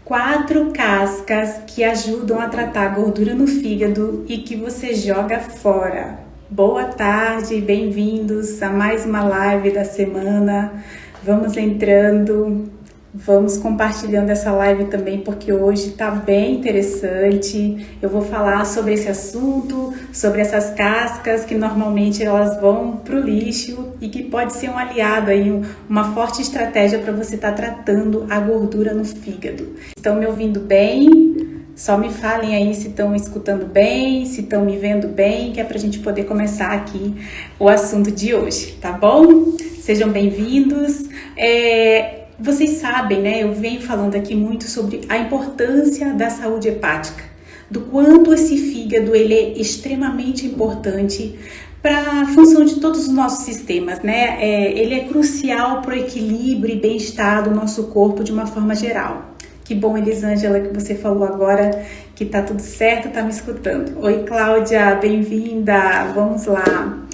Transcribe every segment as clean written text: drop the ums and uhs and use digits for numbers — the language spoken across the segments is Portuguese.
4 cascas que ajudam a tratar a gordura no fígado e que você joga fora. Boa tarde, bem-vindos a mais uma live da semana. Vamos entrando, vamos compartilhando essa live também, porque hoje tá bem interessante. Eu vou falar sobre esse assunto, sobre essas cascas que normalmente elas vão pro lixo e que pode ser um aliado aí, uma forte estratégia para você estar tratando a gordura no fígado. Estão me ouvindo bem? Só me falem aí se estão escutando bem, se estão me vendo bem, que é pra gente poder começar aqui o assunto de hoje, tá bom? Sejam bem-vindos. Vocês sabem, né? Eu venho falando aqui muito sobre a importância da saúde hepática, do quanto esse fígado ele é extremamente importante para a função de todos os nossos sistemas, né? Ele é crucial para o equilíbrio e bem-estar do nosso corpo de uma forma geral. Que bom, Elisângela, que você falou agora que tá tudo certo, tá me escutando. Oi, Cláudia, bem-vinda, vamos lá.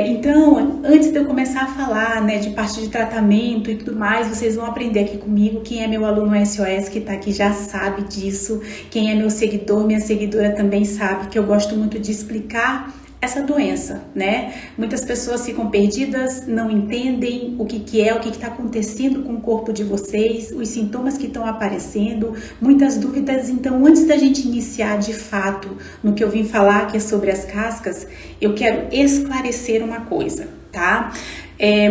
Então, antes de eu começar a falar, né, de parte de tratamento e tudo mais, vocês vão aprender aqui comigo. Quem é meu aluno SOS que tá aqui já sabe disso. Quem é meu seguidor, minha seguidora também sabe que eu gosto muito de explicar essa doença, né? Muitas pessoas ficam perdidas, não entendem o que está acontecendo com o corpo de vocês, os sintomas que estão aparecendo, muitas dúvidas. Então, antes da gente iniciar de fato no que eu vim falar, que é sobre as cascas, eu quero esclarecer uma coisa, tá?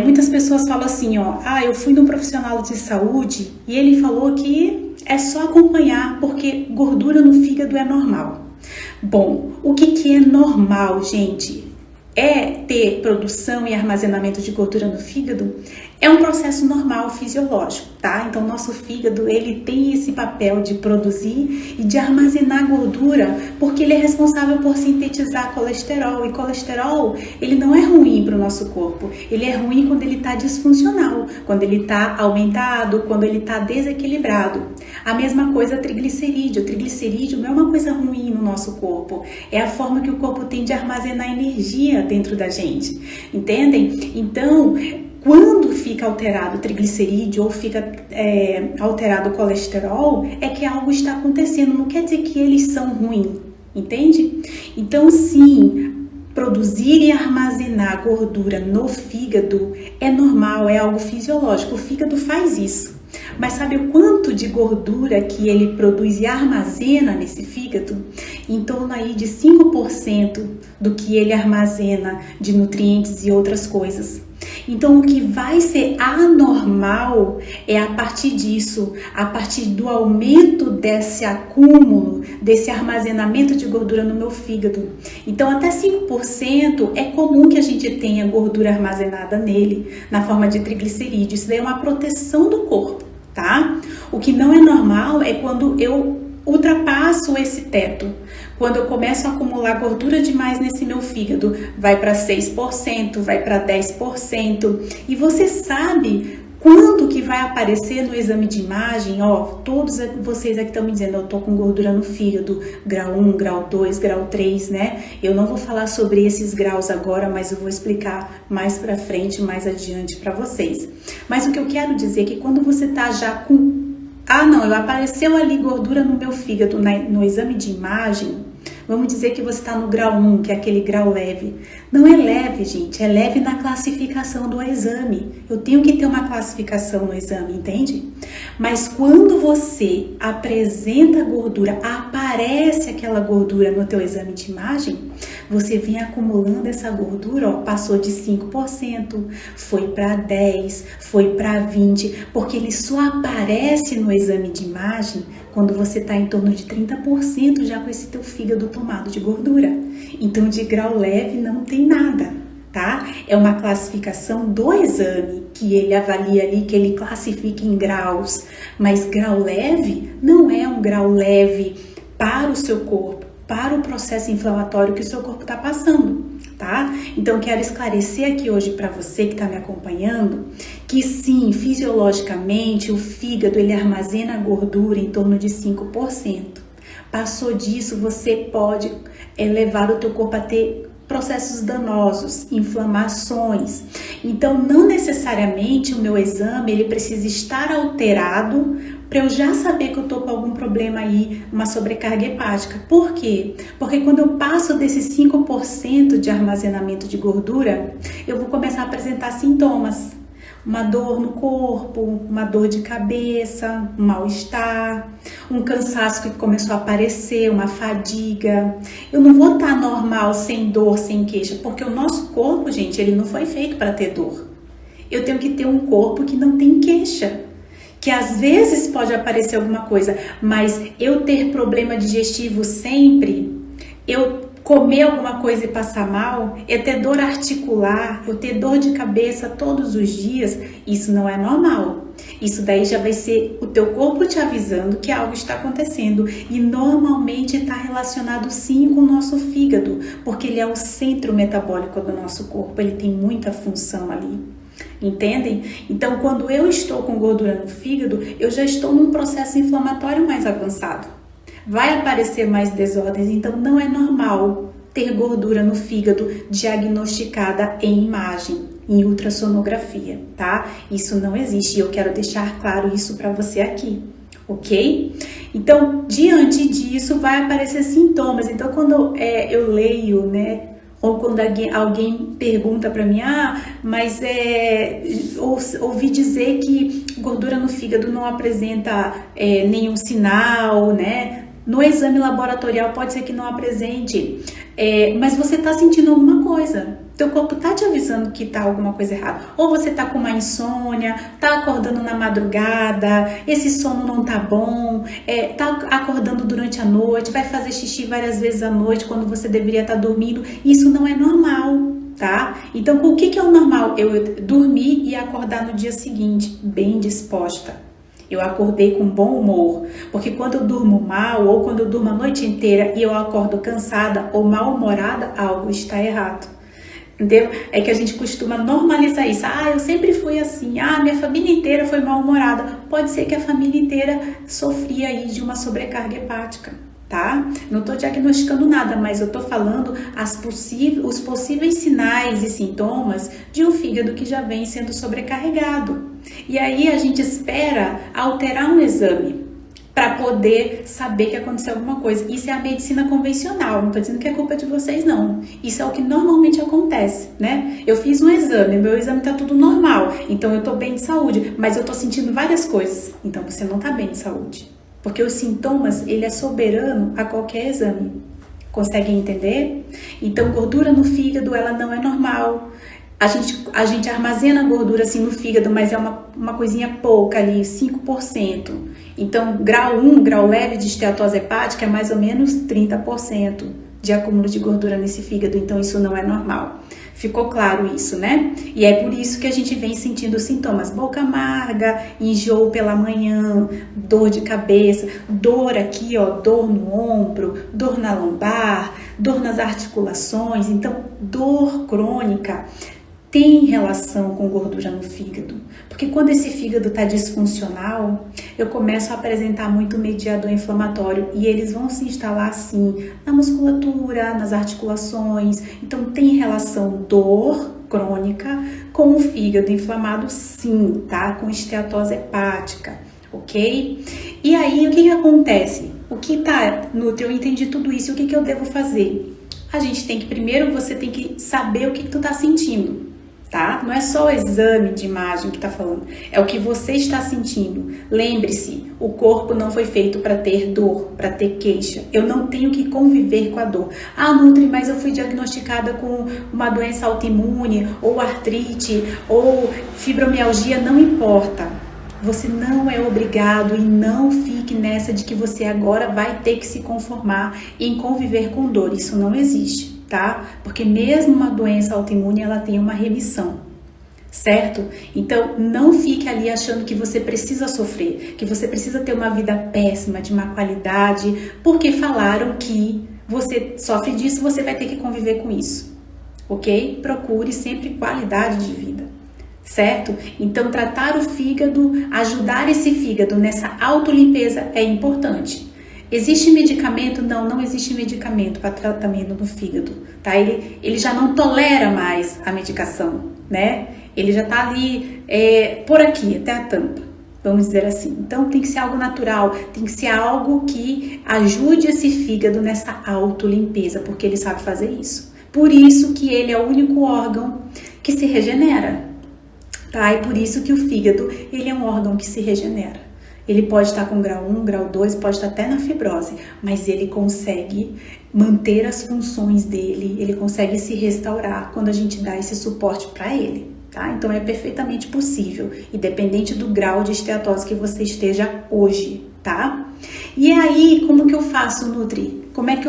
Muitas pessoas falam assim, eu fui num profissional de saúde e ele falou que é só acompanhar porque gordura no fígado é normal. Bom, o que é normal, gente? É ter produção e armazenamento de gordura no fígado? É um processo normal, fisiológico, tá? Então, nosso fígado, ele tem esse papel de produzir e de armazenar gordura, porque ele é responsável por sintetizar colesterol. E colesterol, ele não é ruim para o nosso corpo. Ele é ruim quando ele está disfuncional, quando ele está aumentado, quando ele está desequilibrado. A mesma coisa triglicerídeo. O triglicerídeo não é uma coisa ruim no nosso corpo. É a forma que o corpo tem de armazenar energia dentro da gente. Entendem? Então, quando fica alterado o triglicerídeo ou fica alterado o colesterol, é que algo está acontecendo. Não quer dizer que eles são ruins, entende? Então, sim, produzir e armazenar gordura no fígado é normal, é algo fisiológico. O fígado faz isso. Mas sabe o quanto de gordura que ele produz e armazena nesse fígado? Em torno aí de 5% do que ele armazena de nutrientes e outras coisas. Então, o que vai ser anormal é a partir disso, a partir do aumento desse acúmulo, desse armazenamento de gordura no meu fígado. Então, até 5% é comum que a gente tenha gordura armazenada nele, na forma de triglicerídeos. Isso daí é uma proteção do corpo, tá? O que não é normal é quando eu ultrapasso esse teto. Quando eu começo a acumular gordura demais nesse meu fígado, vai para 6%, vai para 10%. E você sabe quanto que vai aparecer no exame de imagem? Todos vocês aqui estão me dizendo, eu tô com gordura no fígado, grau 1, grau 2, grau 3, né? Eu não vou falar sobre esses graus agora, mas eu vou explicar mais pra frente, mais adiante para vocês. Mas o que eu quero dizer é que quando você tá já com apareceu ali gordura no meu fígado no exame de imagem, vamos dizer que você está no grau 1, que é aquele grau leve. Não é leve, gente, é leve na classificação do exame. Eu tenho que ter uma classificação no exame, entende? Mas quando você apresenta gordura, aparece aquela gordura no teu exame de imagem, você vem acumulando essa gordura, passou de 5%, foi para 10%, foi para 20%, porque ele só aparece no exame de imagem quando você está em torno de 30% já com esse teu fígado tomado de gordura. Então, de grau leve não tem nada, tá? É uma classificação do exame que ele avalia ali, que ele classifica em graus. Mas grau leve não é um grau leve para o seu corpo, para o processo inflamatório que o seu corpo está passando, tá? Então, quero esclarecer aqui hoje para você que está me acompanhando, que sim, fisiologicamente, o fígado, ele armazena gordura em torno de 5%. Passou disso, você pode levar o teu corpo a ter processos danosos, inflamações. Então, não necessariamente o meu exame ele precisa estar alterado para eu já saber que eu estou com algum problema aí, uma sobrecarga hepática. Por quê? Porque quando eu passo desses 5% de armazenamento de gordura, eu vou começar a apresentar sintomas. Uma dor no corpo, uma dor de cabeça, um mal-estar, um cansaço que começou a aparecer, uma fadiga. Eu não vou estar normal, sem dor, sem queixa, porque o nosso corpo, gente, ele não foi feito para ter dor. Eu tenho que ter um corpo que não tem queixa, que às vezes pode aparecer alguma coisa, mas eu ter problema digestivo sempre, eu comer alguma coisa e passar mal, eu ter dor articular, eu ter dor de cabeça todos os dias, isso não é normal. Isso daí já vai ser o teu corpo te avisando que algo está acontecendo e normalmente está relacionado sim com o nosso fígado, porque ele é o centro metabólico do nosso corpo, ele tem muita função ali. Entendem? Então, quando eu estou com gordura no fígado, eu já estou num processo inflamatório mais avançado. Vai aparecer mais desordens, então não é normal ter gordura no fígado diagnosticada em imagem, em ultrassonografia, tá? Isso não existe e eu quero deixar claro isso para você aqui, ok? Então, diante disso, vai aparecer sintomas. Então, quando eu leio, né? Ou quando alguém pergunta para mim, mas ouvi dizer que gordura no fígado não apresenta nenhum sinal, né? No exame laboratorial pode ser que não apresente, mas você está sentindo alguma coisa. Teu corpo está te avisando que está alguma coisa errada. Ou você está com uma insônia, está acordando na madrugada, esse sono não está bom, está acordando durante a noite, vai fazer xixi várias vezes à noite quando você deveria estar dormindo. Isso não é normal, tá? Então, o que é o normal? Eu dormir e acordar no dia seguinte, bem disposta. Eu acordei com bom humor, porque quando eu durmo mal ou quando eu durmo a noite inteira e eu acordo cansada ou mal-humorada, algo está errado. Entendeu? É que a gente costuma normalizar isso. Eu sempre fui assim. Minha família inteira foi mal-humorada. Pode ser que a família inteira sofria aí de uma sobrecarga hepática, tá? Não tô diagnosticando nada, mas eu tô falando os possíveis sinais e sintomas de um fígado que já vem sendo sobrecarregado. E aí a gente espera alterar um exame para poder saber que aconteceu alguma coisa. Isso é a medicina convencional, não tô dizendo que é culpa de vocês não. Isso é o que normalmente acontece, né? Eu fiz um exame, meu exame tá tudo normal, então eu tô bem de saúde, mas eu tô sentindo várias coisas, então você não tá bem de saúde. Porque os sintomas, ele é soberano a qualquer exame. Conseguem entender? Então, gordura no fígado, ela não é normal. A gente armazena gordura assim no fígado, mas é uma coisinha pouca ali, 5%. Então, grau 1, grau leve de esteatose hepática é mais ou menos 30% de acúmulo de gordura nesse fígado. Então, isso não é normal. Ficou claro isso, né? E é por isso que a gente vem sentindo sintomas: boca amarga, enjoo pela manhã, dor de cabeça, dor aqui, ó, dor no ombro, dor na lombar, dor nas articulações. Então, dor crônica tem relação com gordura no fígado, porque quando esse fígado está disfuncional, eu começo a apresentar muito mediador inflamatório e eles vão se instalar assim na musculatura, nas articulações. Então tem relação dor crônica com o fígado inflamado, sim, tá? Com esteatose hepática, ok? E aí o que acontece? O que tá no eu entendi tudo isso, o que eu devo fazer? A gente tem que primeiro, você tem que saber o que tu tá sentindo. Tá? Não é só o exame de imagem que está falando, é o que você está sentindo. Lembre-se, o corpo não foi feito para ter dor, para ter queixa. Eu não tenho que conviver com a dor. Nutri, mas eu fui diagnosticada com uma doença autoimune, ou artrite, ou fibromialgia, não importa. Você não é obrigado e não fique nessa de que você agora vai ter que se conformar em conviver com dor. Isso não existe. Tá? Porque mesmo uma doença autoimune, ela tem uma remissão, certo? Então, não fique ali achando que você precisa sofrer, que você precisa ter uma vida péssima, de má qualidade, porque falaram que você sofre disso, você vai ter que conviver com isso, ok? Procure sempre qualidade de vida, certo? Então, tratar o fígado, ajudar esse fígado nessa autolimpeza é importante. Existe medicamento? Não, não existe medicamento para tratamento do fígado, tá? Ele já não tolera mais a medicação, né? Ele já tá ali, por aqui, até a tampa, vamos dizer assim. Então tem que ser algo natural, tem que ser algo que ajude esse fígado nessa autolimpeza, porque ele sabe fazer isso. Por isso que ele é o único órgão que se regenera, tá? E por isso que o fígado, ele é um órgão que se regenera. Ele pode estar com grau 1, grau 2, pode estar até na fibrose, mas ele consegue manter as funções dele, ele consegue se restaurar quando a gente dá esse suporte para ele, tá? Então é perfeitamente possível, independente do grau de esteatose que você esteja hoje, tá? E aí, como que eu faço, Nutri? Como é que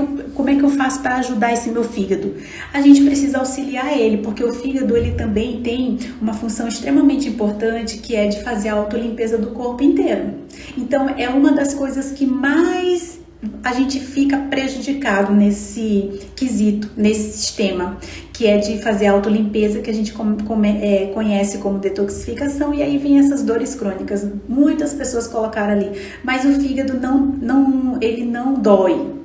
eu faço para ajudar esse meu fígado? A gente precisa auxiliar ele, porque o fígado ele também tem uma função extremamente importante, que é de fazer a autolimpeza do corpo inteiro. Então, é uma das coisas que mais a gente fica prejudicado nesse quesito, nesse sistema, que é de fazer a autolimpeza, que a gente conhece como detoxificação, e aí vem essas dores crônicas. Muitas pessoas colocaram ali, mas o fígado ele não dói,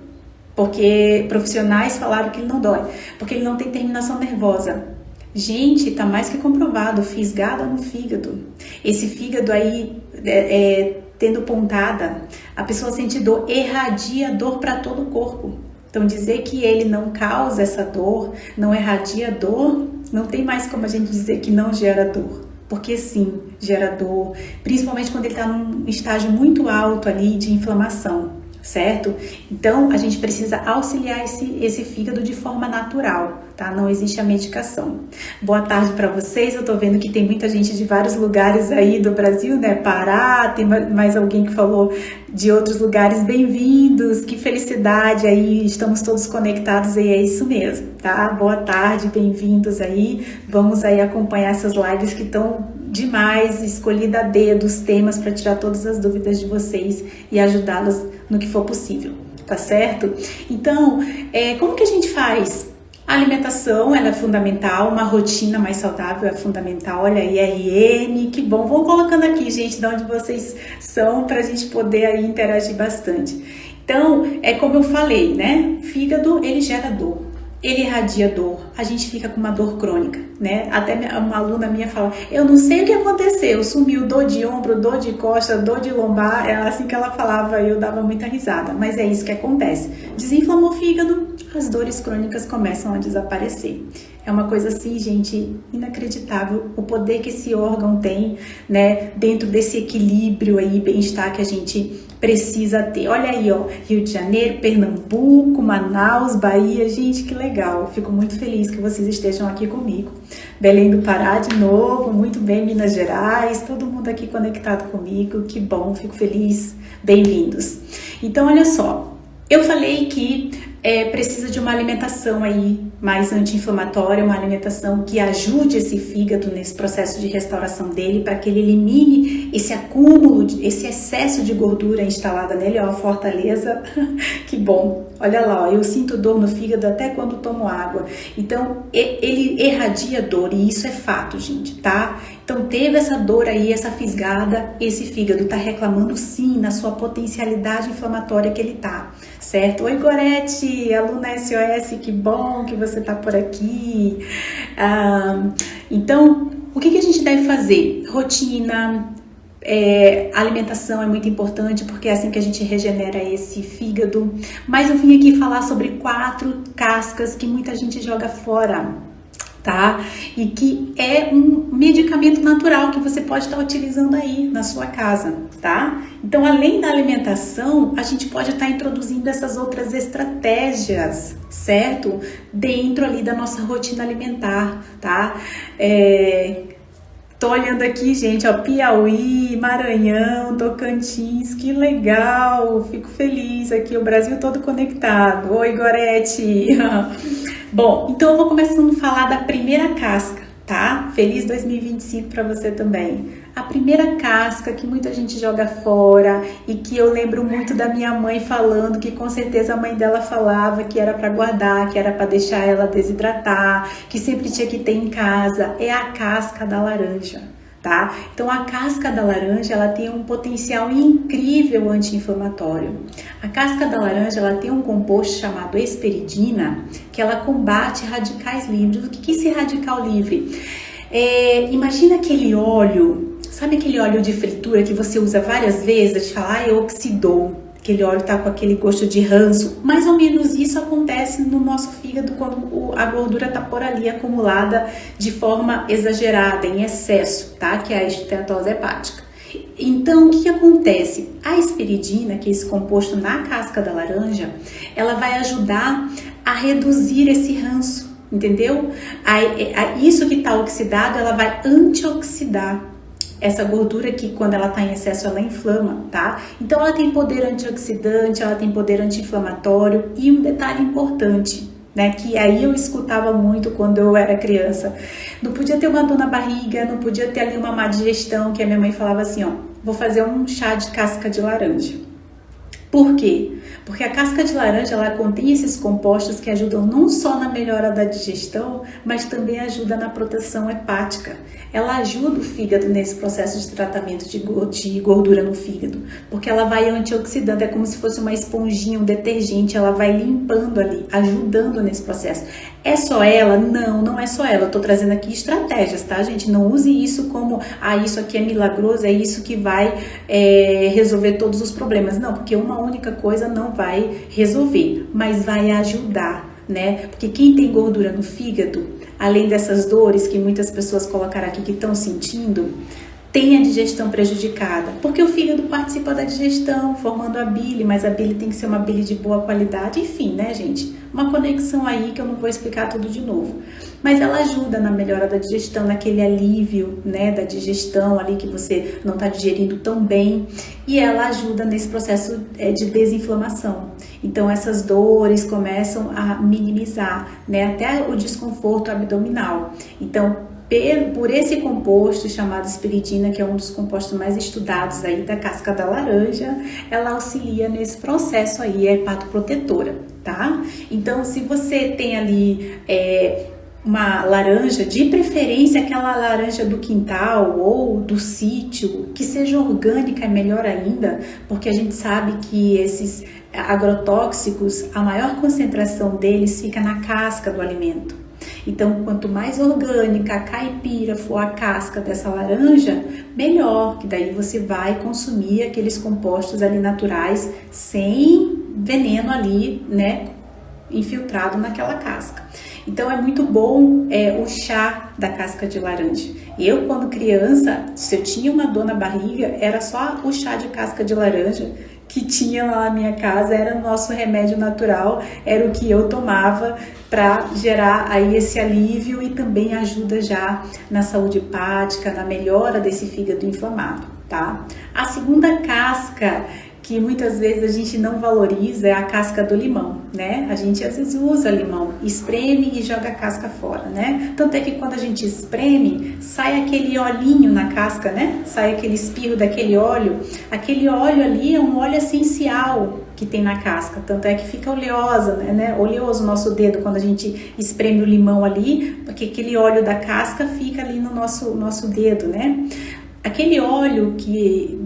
porque profissionais falaram que ele não dói, porque ele não tem terminação nervosa. Gente, tá mais que comprovado, fisgada no fígado. Esse fígado aí, tendo pontada, a pessoa sente dor, irradia dor para todo o corpo. Então dizer que ele não causa essa dor, não irradia dor, não tem mais como a gente dizer que não gera dor. Porque sim, gera dor, principalmente quando ele está num estágio muito alto ali de inflamação, certo? Então a gente precisa auxiliar esse fígado de forma natural, tá? Não existe a medicação. Boa tarde para vocês, eu tô vendo que tem muita gente de vários lugares aí do Brasil, né? Pará, tem mais alguém que falou de outros lugares, bem-vindos, que felicidade aí, estamos todos conectados e é isso mesmo, tá? Boa tarde, bem-vindos aí, vamos aí acompanhar essas lives que estão demais, escolhida a dedo os temas para tirar todas as dúvidas de vocês e ajudá-los no que for possível, tá certo? Então, como que a gente faz? A alimentação, ela é fundamental, uma rotina mais saudável é fundamental. Olha aí, RN, que bom. Vão colocando aqui, gente, de onde vocês são, para a gente poder aí interagir bastante. Então, é como eu falei, né? Fígado, ele gera dor. Ele irradia dor, a gente fica com uma dor crônica, né? Até uma aluna minha fala, eu não sei o que aconteceu, sumiu dor de ombro, dor de costa, dor de lombar, é assim que ela falava e eu dava muita risada, mas é isso que acontece. Desinflamou o fígado, as dores crônicas começam a desaparecer. É uma coisa assim, gente, inacreditável, o poder que esse órgão tem, né? Dentro desse equilíbrio aí, bem-estar que a gente precisa ter. Olha aí, ó, Rio de Janeiro, Pernambuco, Manaus, Bahia, gente, que legal. Fico muito feliz que vocês estejam aqui comigo. Belém do Pará de novo, muito bem, Minas Gerais, todo mundo aqui conectado comigo, que bom, fico feliz, bem-vindos. Então, olha só, eu falei que precisa de uma alimentação aí mais anti-inflamatória, uma alimentação que ajude esse fígado nesse processo de restauração dele, para que ele elimine esse acúmulo, esse excesso de gordura instalada nele. Ó, a fortaleza, que bom. Olha lá, ó, eu sinto dor no fígado até quando tomo água. Então, ele irradia dor, e isso é fato, gente, tá? Então, teve essa dor aí, essa fisgada, esse fígado tá reclamando sim na sua potencialidade inflamatória que ele tá, certo? Oi, Gorete, aluna SOS, que bom que você tá por aqui. Então, o que a gente deve fazer? Rotina, alimentação é muito importante, porque é assim que a gente regenera esse fígado. Mas eu vim aqui falar sobre 4 cascas que muita gente joga fora, tá? E que é um medicamento natural que você pode estar utilizando aí na sua casa, tá? Então, além da alimentação, a gente pode estar introduzindo essas outras estratégias, certo? Dentro ali da nossa rotina alimentar, tá? Tô olhando aqui, gente, ó, Piauí, Maranhão, Tocantins, que legal, fico feliz aqui, o Brasil todo conectado. Oi, Gorete! Bom, então eu vou começando a falar da primeira casca, tá? Feliz 2025 para você também. A primeira casca que muita gente joga fora e que eu lembro muito da minha mãe falando, que com certeza a mãe dela falava que era para guardar, que era para deixar ela desidratar, que sempre tinha que ter em casa, é a casca da laranja. tá? Então a casca da laranja, ela tem um potencial incrível anti-inflamatório. A casca da laranja, ela tem um composto chamado hesperidina, que ela combate radicais livres. O que é esse radical livre? Imagina aquele óleo, sabe aquele óleo de fritura que você usa várias vezes, a gente fala, oxidou. Aquele óleo tá com aquele gosto de ranço. Mais ou menos isso acontece no nosso fígado quando a gordura tá por ali acumulada de forma exagerada, em excesso, tá? Que é a esteatose hepática. Então, o que acontece? A hesperidina, que é esse composto na casca da laranja, ela vai ajudar a reduzir esse ranço, entendeu? Isso que tá oxidado, ela vai antioxidar essa gordura que quando ela está em excesso ela inflama, tá? Então ela tem poder antioxidante, ela tem poder anti-inflamatório e um detalhe importante, né? Que aí eu escutava muito quando eu era criança. Não podia ter uma dor na barriga, não podia ter ali uma má digestão, que a minha mãe falava assim, vou fazer um chá de casca de laranja. Por quê? Porque a casca de laranja, ela contém esses compostos que ajudam não só na melhora da digestão, mas também ajuda na proteção hepática. Ela ajuda o fígado nesse processo de tratamento de gordura no fígado, porque ela vai antioxidando, é como se fosse uma esponjinha, um detergente, ela vai limpando ali, ajudando nesse processo. É só ela? Não, não é só ela. Eu tô trazendo aqui estratégias, tá, gente? Não use isso como, isso aqui é milagroso, é isso que vai resolver todos os problemas. Não, porque uma única coisa não vai resolver, mas vai ajudar, né? Porque quem tem gordura no fígado, além dessas dores que muitas pessoas colocaram aqui que estão sentindo, tem a digestão prejudicada, porque o fígado participa da digestão, formando a bile, mas a bile tem que ser uma bile de boa qualidade, enfim, né, gente? Uma conexão aí que eu não vou explicar tudo de novo. Mas ela ajuda na melhora da digestão, naquele alívio, né, da digestão ali que você não está digerindo tão bem, e ela ajuda nesse processo de desinflamação. Então essas dores começam a minimizar, né, até o desconforto abdominal. Então, por esse composto chamado hesperidina, que é um dos compostos mais estudados aí da casca da laranja, ela auxilia nesse processo aí, é hepatoprotetora, tá? Então, se você tem ali uma laranja, de preferência aquela laranja do quintal ou do sítio, que seja orgânica é melhor ainda, porque a gente sabe que esses agrotóxicos, a maior concentração deles fica na casca do alimento. Então, quanto mais orgânica, caipira for a casca dessa laranja, melhor, que daí você vai consumir aqueles compostos ali naturais sem veneno ali, né, infiltrado naquela casca. Então é muito bom o chá da casca de laranja. Eu, quando criança, se eu tinha uma dor na barriga, era só o chá de casca de laranja que tinha lá na minha casa, era o nosso remédio natural, era o que eu tomava para gerar aí esse alívio e também ajuda já na saúde hepática, na melhora desse fígado inflamado, tá? A segunda casca que muitas vezes a gente não valoriza é a casca do limão, né? A gente às vezes usa limão, espreme e joga a casca fora, né? Tanto é que quando a gente espreme, sai aquele olhinho na casca, né? Sai aquele espirro daquele óleo. Aquele óleo ali é um óleo essencial que tem na casca, tanto é que fica oleosa, né? Oleoso o nosso dedo quando a gente espreme o limão ali, porque aquele óleo da casca fica ali no nosso dedo, né? Aquele óleo que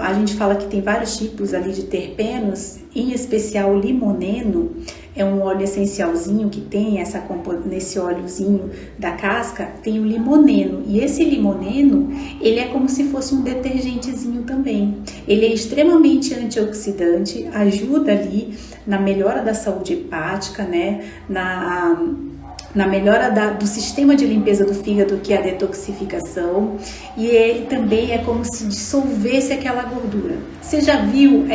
a gente fala que tem vários tipos ali de terpenos, em especial o limoneno, é um óleo essencialzinho que tem nesse óleozinho da casca, tem o limoneno, e esse limoneno, ele é como se fosse um detergentezinho também. Ele é extremamente antioxidante, ajuda ali na melhora da saúde hepática, né, na melhora do sistema de limpeza do fígado, que é a detoxificação, e ele também é como se dissolvesse aquela gordura. Você já viu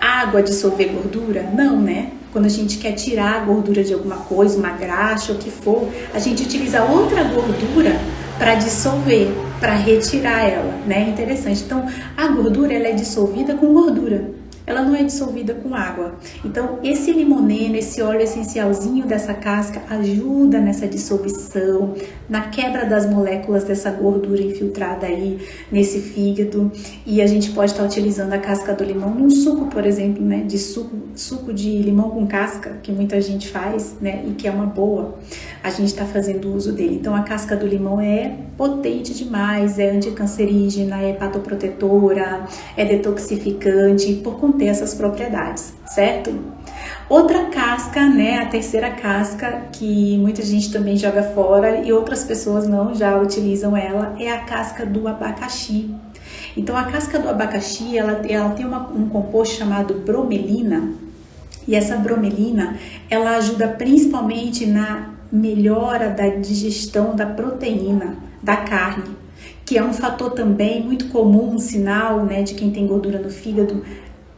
água dissolver gordura? Não, né? Quando a gente quer tirar a gordura de alguma coisa, uma graxa, o que for, a gente utiliza outra gordura para dissolver, para retirar ela, né? Interessante. Então, a gordura, ela é dissolvida com gordura. ela não é dissolvida com água. Então, esse limoneno, esse óleo essencialzinho dessa casca ajuda nessa dissolução, na quebra das moléculas dessa gordura infiltrada aí nesse fígado. E a gente pode estar utilizando a casca do limão num suco, por exemplo, né, de suco de limão com casca, que muita gente faz, né, e que é uma boa. A gente está fazendo uso dele. Então, a casca do limão é potente demais, é anticancerígena, é hepatoprotetora, é detoxificante, por conter essas propriedades, certo? Outra casca, né, a terceira casca, que muita gente também joga fora e outras pessoas não, já utilizam ela, é a casca do abacaxi. Então, a casca do abacaxi, ela tem um composto chamado bromelina, e essa bromelina, ela ajuda principalmente na melhora da digestão da proteína da carne, que é um fator também muito comum, um sinal, né, de quem tem gordura no fígado.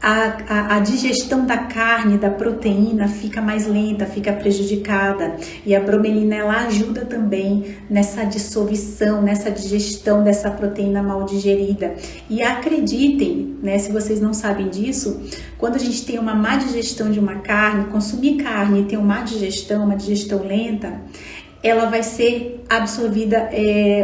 A digestão da carne, da proteína fica mais lenta, fica prejudicada, e a bromelina ela ajuda também nessa dissolução, nessa digestão dessa proteína mal digerida. E acreditem, né, se vocês não sabem disso, quando a gente tem uma má digestão de uma carne, consumir carne e ter uma digestão lenta, ela vai ser absorvida,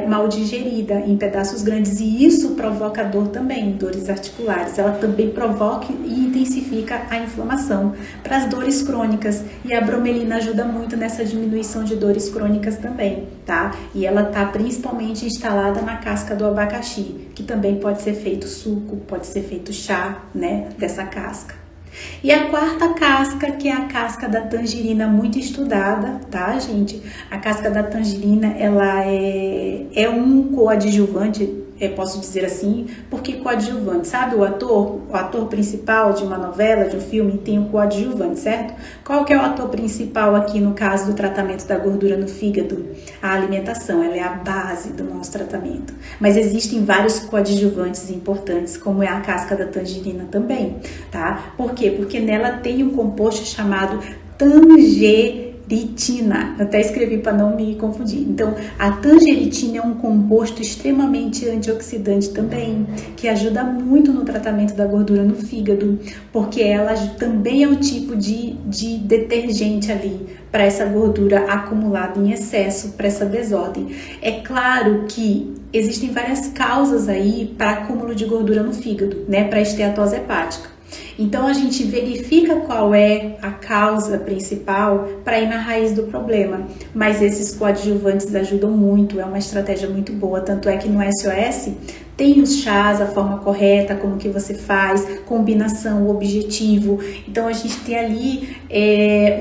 mal digerida em pedaços grandes, e isso provoca dor também, dores articulares. Ela também provoca e intensifica a inflamação para as dores crônicas, e a bromelina ajuda muito nessa diminuição de dores crônicas também, tá? E ela tá principalmente instalada na casca do abacaxi, que também pode ser feito suco, pode ser feito chá, né, dessa casca. E a quarta casca, que é a casca da tangerina, muito estudada, tá, gente? A casca da tangerina, ela é um coadjuvante, posso dizer assim, porque coadjuvante, sabe o ator principal de uma novela, de um filme, tem um coadjuvante, certo? Qual que é o ator principal aqui no caso do tratamento da gordura no fígado? A alimentação, ela é a base do nosso tratamento. Mas existem vários coadjuvantes importantes, como é a casca da tangerina também, tá? Por quê? Porque nela tem um composto chamado tangeritina. Eu até escrevi para não me confundir. Então, a tangeritina é um composto extremamente antioxidante também, que ajuda muito no tratamento da gordura no fígado, porque ela também é um tipo de detergente ali para essa gordura acumulada em excesso, para essa desordem. É claro que existem várias causas aí para acúmulo de gordura no fígado, né, para esteatose hepática. Então, a gente verifica qual é a causa principal para ir na raiz do problema. Mas esses coadjuvantes ajudam muito, é uma estratégia muito boa. Tanto é que no SOS tem os chás, a forma correta, como que você faz, combinação, o objetivo. Então, a gente tem ali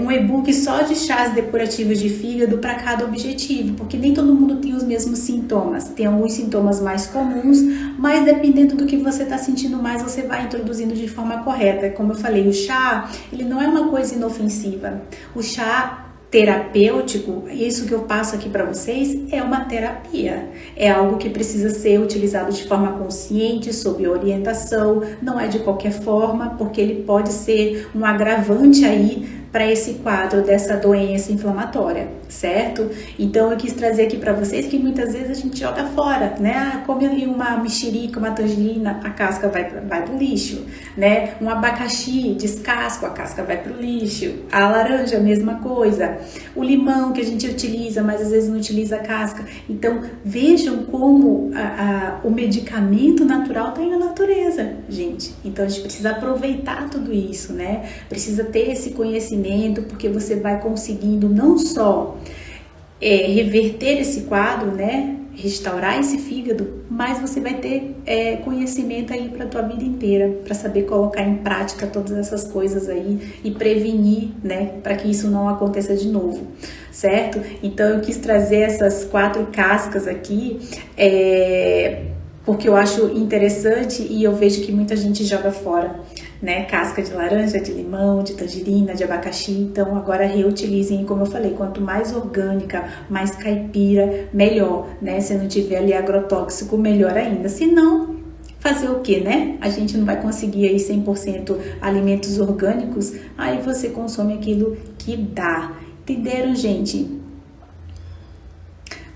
um e-book só de chás depurativos de fígado para cada objetivo, porque nem todo mundo tem os mesmos sintomas. Tem alguns sintomas mais comuns, mas dependendo do que você está sentindo mais, você vai introduzindo de forma correta. Como eu falei, o chá, ele não é uma coisa inofensiva. O chá terapêutico, isso que eu passo aqui para vocês, é uma terapia. É algo que precisa ser utilizado de forma consciente, sob orientação, não é de qualquer forma, porque ele pode ser um agravante aí para esse quadro dessa doença inflamatória, certo? Então eu quis trazer aqui para vocês que muitas vezes a gente joga fora, né? Come ali uma mexerica, uma tangerina, a casca vai pro lixo, né? Um abacaxi, descasco, a casca vai pro lixo. A laranja, a mesma coisa. O limão que a gente utiliza, mas às vezes não utiliza a casca. Então vejam como o medicamento natural está aí na natureza, gente. Então a gente precisa aproveitar tudo isso, né? Precisa ter esse conhecimento, porque você vai conseguindo não só reverter esse quadro, né, restaurar esse fígado, mas você vai ter conhecimento aí para a tua vida inteira, para saber colocar em prática todas essas coisas aí e prevenir, né, para que isso não aconteça de novo, certo? Então eu quis trazer essas 4 cascas aqui, porque eu acho interessante e eu vejo que muita gente joga fora, né? Casca de laranja, de limão, de tangerina, de abacaxi. Então agora reutilizem, como eu falei, quanto mais orgânica, mais caipira, melhor, né? Se não tiver ali agrotóxico, melhor ainda. Se não, fazer o que, né? A gente não vai conseguir aí 100% alimentos orgânicos, aí você consome aquilo que dá. Entenderam, gente?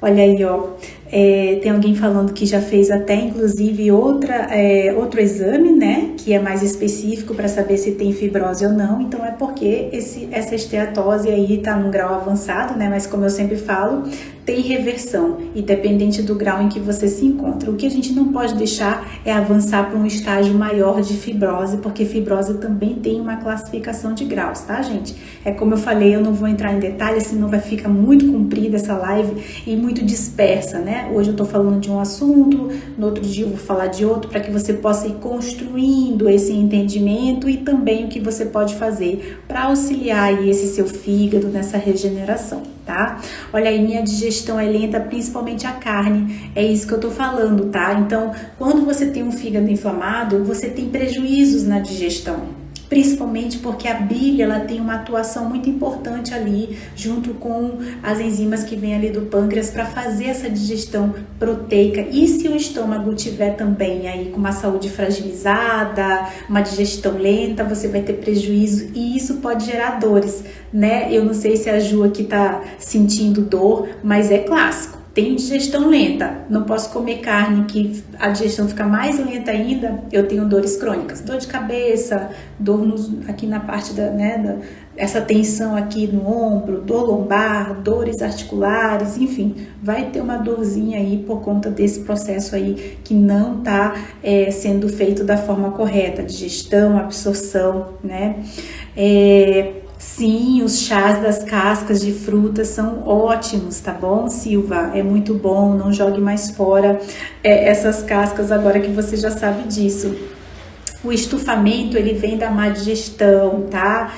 Olha aí, ó, Tem alguém falando que já fez até inclusive outro exame, né, que é mais específico para saber se tem fibrose ou não. Então é porque essa esteatose aí está num grau avançado, né, mas como eu sempre falo, tem reversão, independente do grau em que você se encontra. O que a gente não pode deixar é avançar para um estágio maior de fibrose, porque fibrose também tem uma classificação de graus, tá, gente? É como eu falei, eu não vou entrar em detalhes, senão vai ficar muito comprida essa live e muito dispersa, né? Hoje eu tô falando de um assunto, no outro dia eu vou falar de outro, para que você possa ir construindo esse entendimento e também o que você pode fazer para auxiliar aí esse seu fígado nessa regeneração, tá? Olha aí, minha digestão é lenta, principalmente a carne, é isso que eu tô falando, tá? Então, quando você tem um fígado inflamado, você tem prejuízos na digestão. Principalmente porque a bile, ela tem uma atuação muito importante ali, junto com as enzimas que vêm ali do pâncreas para fazer essa digestão proteica. E se o estômago tiver também aí com uma saúde fragilizada, uma digestão lenta, você vai ter prejuízo e isso pode gerar dores, né? Eu não sei se a Ju aqui tá sentindo dor, mas é clássico. Tenho digestão lenta, não posso comer carne que a digestão fica mais lenta ainda, eu tenho dores crônicas, dor de cabeça, dor aqui na parte essa tensão aqui no ombro, dor lombar, dores articulares, enfim, vai ter uma dorzinha aí por conta desse processo aí que não tá sendo feito da forma correta, digestão, absorção, né? Sim, os chás das cascas de frutas são ótimos, tá bom, Silva? É muito bom, não jogue mais fora essas cascas agora que você já sabe disso. O estufamento, ele vem da má digestão, tá?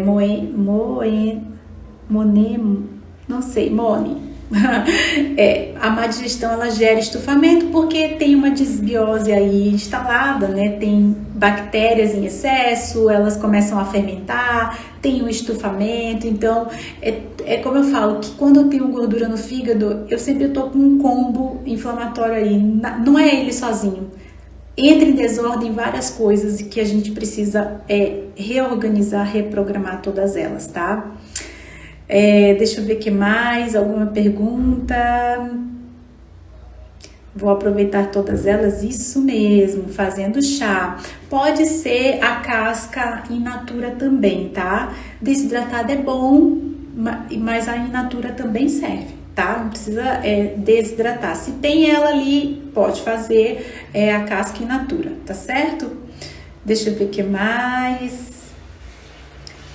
Mone. A má digestão, ela gera estufamento porque tem uma disbiose aí instalada, né? Tem bactérias em excesso, elas começam a fermentar, tem um estufamento. Então, é como eu falo, que quando eu tenho gordura no fígado, eu sempre tô com um combo inflamatório aí, não é ele sozinho. Entra em desordem várias coisas que a gente precisa reorganizar, reprogramar todas elas, tá? Deixa eu ver o que mais, alguma pergunta? Vou aproveitar todas elas, isso mesmo, fazendo chá. Pode ser a casca in natura também, tá? Desidratada é bom, mas a in natura também serve, tá? Não precisa desidratar. Se tem ela ali, pode fazer a casca in natura, tá certo? Deixa eu ver o que mais.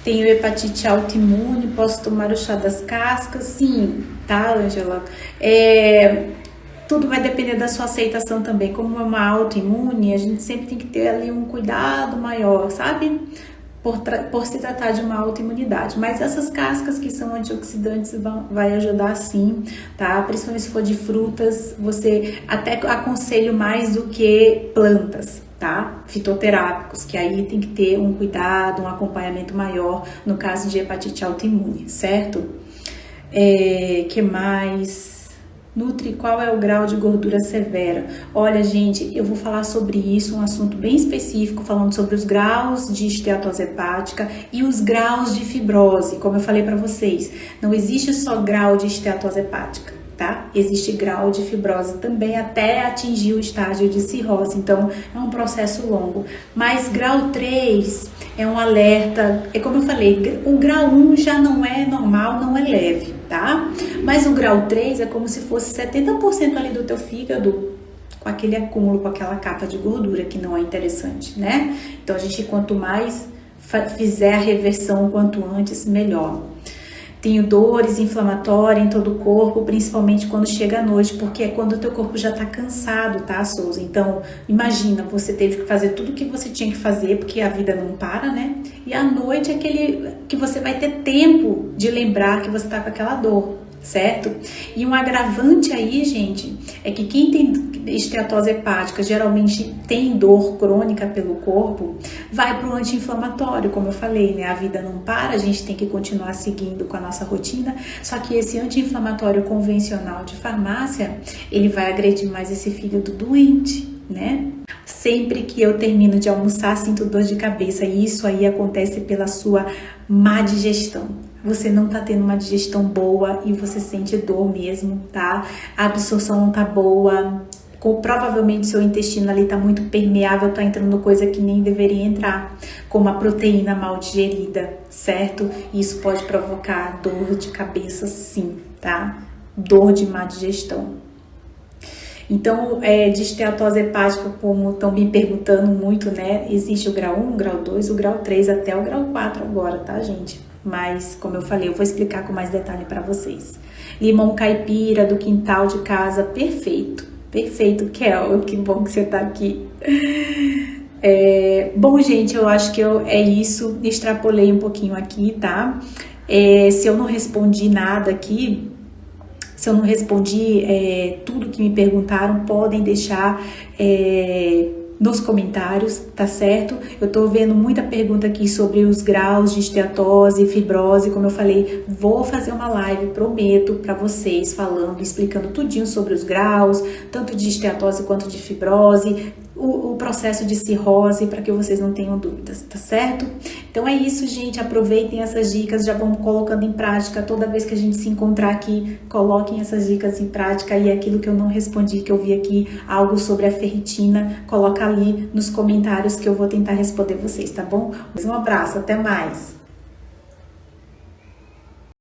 Tenho hepatite autoimune, posso tomar o chá das cascas? Sim, tá, Ângela? Tudo vai depender da sua aceitação também. Como é uma autoimune, a gente sempre tem que ter ali um cuidado maior, sabe? Por se tratar de uma autoimunidade. Mas essas cascas que são antioxidantes vai ajudar sim, tá? Principalmente se for de frutas, você até aconselho mais do que plantas, tá? Fitoterápicos, que aí tem que ter um cuidado, um acompanhamento maior no caso de hepatite autoimune, certo? Que mais? Nutri, qual é o grau de gordura severa? Olha, gente, eu vou falar sobre isso, um assunto bem específico, falando sobre os graus de esteatose hepática e os graus de fibrose. Como eu falei para vocês, não existe só grau de esteatose hepática, tá? Existe grau de fibrose também até atingir o estágio de cirrose, então é um processo longo. Mas grau 3 é um alerta, como eu falei, o grau 1 já não é normal, não é leve, tá? Mas o grau 3 é como se fosse 70% ali do teu fígado com aquele acúmulo, com aquela capa de gordura que não é interessante, né? Então a gente, quanto mais fizer a reversão quanto antes, melhor. Tenho dores inflamatórias em todo o corpo, principalmente quando chega à noite, porque é quando o teu corpo já tá cansado, tá, Souza? Então, imagina, você teve que fazer tudo o que você tinha que fazer, porque a vida não para, né? E à noite é aquele que você vai ter tempo de lembrar que você tá com aquela dor, certo? E um agravante aí, gente, é que quem tem esteatose hepática geralmente tem dor crônica pelo corpo, vai para o anti-inflamatório, como eu falei, né? A vida não para, a gente tem que continuar seguindo com a nossa rotina, só que esse anti-inflamatório convencional de farmácia, ele vai agredir mais esse fígado doente, né? Sempre que eu termino de almoçar, sinto dor de cabeça, e isso aí acontece pela sua má digestão. Você não tá tendo uma digestão boa e você sente dor mesmo, tá? A absorção não tá boa, provavelmente seu intestino ali tá muito permeável, tá entrando coisa que nem deveria entrar, como a proteína mal digerida, certo? Isso pode provocar dor de cabeça sim, tá? Dor de má digestão. Então, de esteatose hepática, como estão me perguntando muito, né? Existe o grau 1, o grau 2, o grau 3, até o grau 4 agora, tá, gente? Mas, como eu falei, eu vou explicar com mais detalhe para vocês. Limão caipira do quintal de casa, perfeito. Perfeito, Kel, que bom que você tá aqui. Bom, gente, eu acho que é isso. Extrapolei um pouquinho aqui, tá? Se eu não respondi nada aqui... Se eu não respondi tudo que me perguntaram, podem deixar nos comentários, tá certo? Eu tô vendo muita pergunta aqui sobre os graus de esteatose, fibrose. Como eu falei, vou fazer uma live, prometo, pra vocês, falando, explicando tudinho sobre os graus, tanto de esteatose quanto de fibrose, o processo de cirrose, para que vocês não tenham dúvidas, tá certo? Então é isso, gente, aproveitem essas dicas, já vamos colocando em prática, toda vez que a gente se encontrar aqui, coloquem essas dicas em prática, e aquilo que eu não respondi, que eu vi aqui, algo sobre a ferritina, coloca ali nos comentários que eu vou tentar responder vocês, tá bom? Um abraço, até mais!